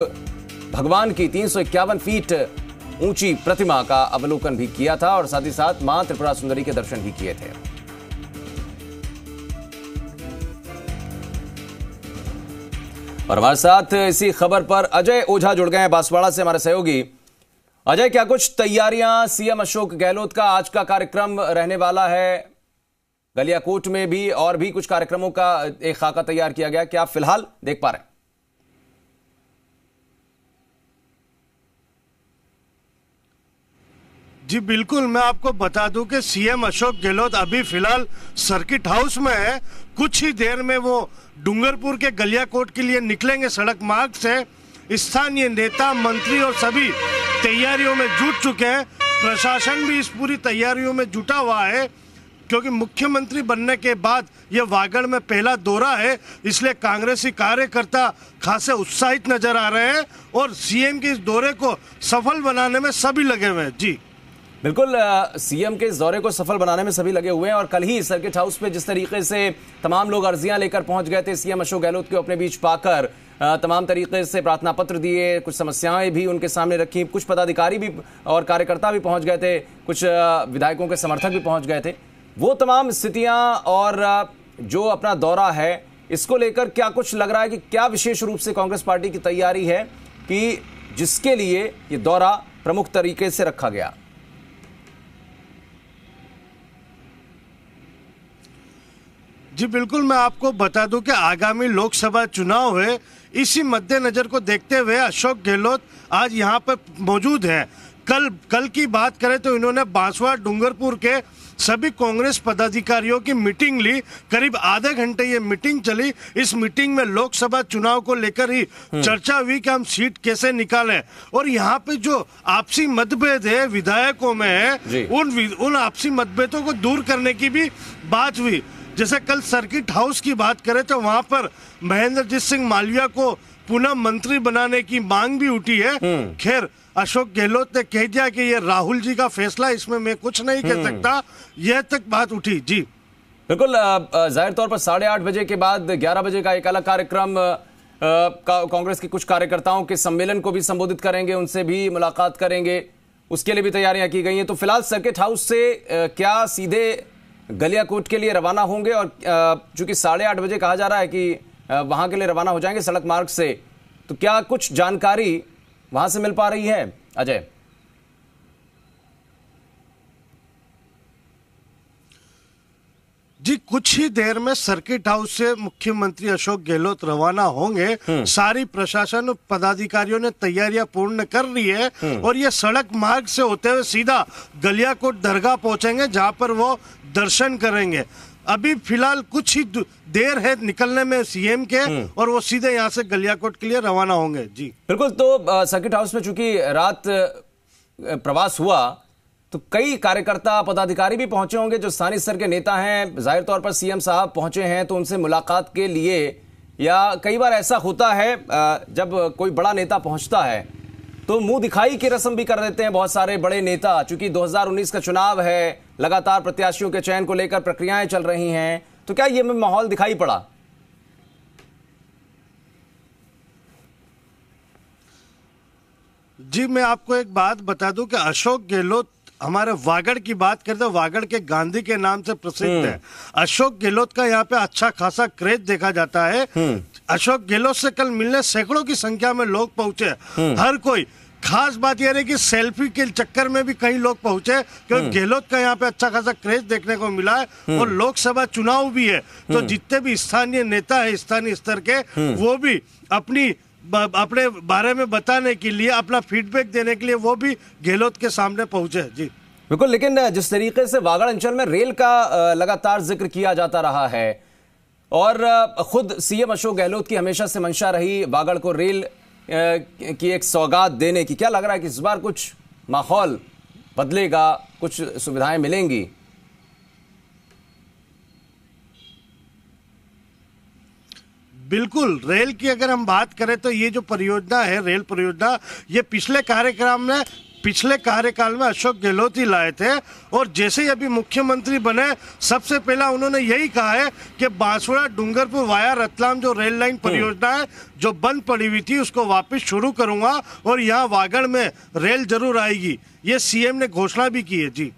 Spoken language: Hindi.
भगवान की 351 फीट ऊंची प्रतिमा का अवलोकन भी किया था और साथ ही साथ मां त्रिपुरा सुंदरी के दर्शन भी किए थे। और हमारे साथ इसी खबर पर अजय ओझा जुड़ गए हैं बांसवाड़ा से, हमारे सहयोगी। अजय, क्या कुछ तैयारियां सीएम अशोक गहलोत का आज का कार्यक्रम रहने वाला है? गलियाकोट में भी और भी कुछ कार्यक्रमों का एक खाका तैयार किया गया, क्या आप फिलहाल देख पा रहे हैं? जी बिल्कुल, मैं आपको बता दूं कि सीएम अशोक गहलोत अभी फिलहाल सर्किट हाउस में है। कुछ ही देर में वो डूंगरपुर के गलियाकोट के लिए निकलेंगे सड़क मार्ग से। स्थानीय नेता, मंत्री और सभी तैयारियों में जुट चुके हैं। प्रशासन भी इस पूरी तैयारियों में जुटा हुआ है, क्योंकि मुख्यमंत्री बनने के बाद ये वागड़ में पहला दौरा है, इसलिए कांग्रेसी कार्यकर्ता खासे उत्साहित नजर आ रहे हैं और सीएम के इस दौरे को सफल बनाने में सभी लगे हुए हैं। जी बिल्कुल, सीएम के इस दौरे को सफल बनाने में सभी लगे हुए हैं और कल ही सर्किट हाउस पे जिस तरीके से तमाम लोग अर्जियां लेकर पहुंच गए थे सीएम अशोक गहलोत को अपने बीच पाकर, तमाम तरीके से प्रार्थना पत्र दिए, कुछ समस्याएं भी उनके सामने रखी, कुछ पदाधिकारी भी और कार्यकर्ता भी पहुंच गए थे, कुछ विधायकों के समर्थक भी पहुंच गए थे। वो तमाम स्थितियां और जो अपना दौरा है, इसको लेकर क्या कुछ लग रहा है कि क्या विशेष रूप से कांग्रेस पार्टी की तैयारी है कि जिसके लिए ये दौरा प्रमुख तरीके से रखा गया? जी बिल्कुल, मैं आपको बता दूं कि आगामी लोकसभा चुनाव है, इसी मद्देनजर को देखते हुए अशोक गहलोत आज यहां पर मौजूद हैं। कल की बात करें तो इन्होंने बांसवाड़ा डूंगरपुर के सभी कांग्रेस पदाधिकारियों की मीटिंग ली। करीब आधे घंटे ये मीटिंग चली। इस मीटिंग में लोकसभा चुनाव को लेकर ही चर्चा हुई कि हम सीट कैसे निकालें, और यहाँ पे जो आपसी मतभेद है विधायकों में है, उन आपसी मतभेदों को दूर करने की भी बात हुई। जैसे कल सर्किट हाउस की बात करें तो वहां पर महेंद्रजीत सिंह मालविया को पुनः मंत्री बनाने की मांग भी उठी है। खैर, अशोक गहलोत ने कह दिया कि ये राहुल जी का फैसला, इसमें मैं कुछ नहीं कह सकता, यह तक बात उठी। जी बिल्कुल, जाहिर तौर पर 8:30 बजे के बाद 11 बजे का एक अलग कार्यक्रम कांग्रेस के कुछ कार्यकर्ताओं के सम्मेलन को भी संबोधित करेंगे, उनसे भी मुलाकात करेंगे, उसके लिए भी तैयारियां की गई हैं। तो फिलहाल सर्किट हाउस से क्या सीधे गलियाकोट के लिए रवाना होंगे? और चूंकि 8:30 बजे कहा जा रहा है कि वहां के लिए रवाना हो जाएंगे सड़क मार्ग से, तो क्या कुछ जानकारी वहां से मिल पा रही है अजय? जी कुछ ही देर में सर्किट हाउस से मुख्यमंत्री अशोक गहलोत रवाना होंगे। सारी प्रशासन पदाधिकारियों ने तैयारियां पूर्ण कर ली है और ये सड़क मार्ग से होते हुए सीधा गलियाकोट दरगाह पहुंचेंगे, जहां पर वो दर्शन करेंगे। अभी फिलहाल कुछ ही देर है निकलने में सीएम के, और वो सीधे यहां से गलियाकोट के लिए रवाना होंगे। जी बिल्कुल, तो सर्किट हाउस में चूंकि रात प्रवास हुआ तो कई कार्यकर्ता पदाधिकारी भी पहुंचे होंगे जो स्थानीय स्तर के नेता हैं। जाहिर तौर पर सीएम साहब पहुंचे हैं तो उनसे मुलाकात के लिए, या कई बार ऐसा होता है जब कोई बड़ा नेता पहुंचता है तो मुंह दिखाई की रस्म भी कर देते हैं बहुत सारे बड़े नेता। चूंकि 2019 का चुनाव है, लगातार प्रत्याशियों के चयन को लेकर प्रक्रियाएं चल रही हैं, तो क्या ये माहौल दिखाई पड़ा? जी मैं आपको एक बात बता दूं कि अशोक गहलोत हमारे वागड़ की बात करते हैं, वागड़ के गांधी के नाम से प्रसिद्ध है। अशोक गहलोत का यहाँ पे अच्छा खासा क्रेज देखा जाता है। अशोक गहलोत से कल मिलने सैकड़ों की संख्या में लोग पहुंचे, हर कोई। खास बात यह है कि सेल्फी के चक्कर में भी कई लोग पहुंचे, क्योंकि गहलोत का यहाँ पे अच्छा खासा क्रेज देखने को मिला है। और लोकसभा चुनाव भी है, तो जितने भी स्थानीय नेता है स्थानीय स्तर के, वो भी अपने बारे में बताने के लिए, अपना फीडबैक देने के लिए वो भी गहलोत के सामने पहुंचे। जी बिल्कुल, लेकिन जिस तरीके से वागड़ अंचल में रेल का लगातार जिक्र किया जाता रहा है और खुद सीएम अशोक गहलोत की हमेशा से मंशा रही वागड़ को रेल की एक सौगात देने की, क्या लग रहा है कि इस बार कुछ माहौल बदलेगा, कुछ सुविधाएं मिलेंगी? बिल्कुल, रेल की अगर हम बात करें तो ये जो परियोजना है, रेल परियोजना, ये पिछले कार्यक्रम में पिछले कार्यकाल में अशोक गहलोत ही लाए थे, और जैसे ही अभी मुख्यमंत्री बने सबसे पहला उन्होंने यही कहा है कि बांसवाड़ा डूंगरपुर वाया रतलाम जो रेल लाइन परियोजना है जो बंद पड़ी हुई थी उसको वापस शुरू करूंगा और यहाँ वागड़ में रेल जरूर आएगी। ये सीएम ने घोषणा भी की है जी।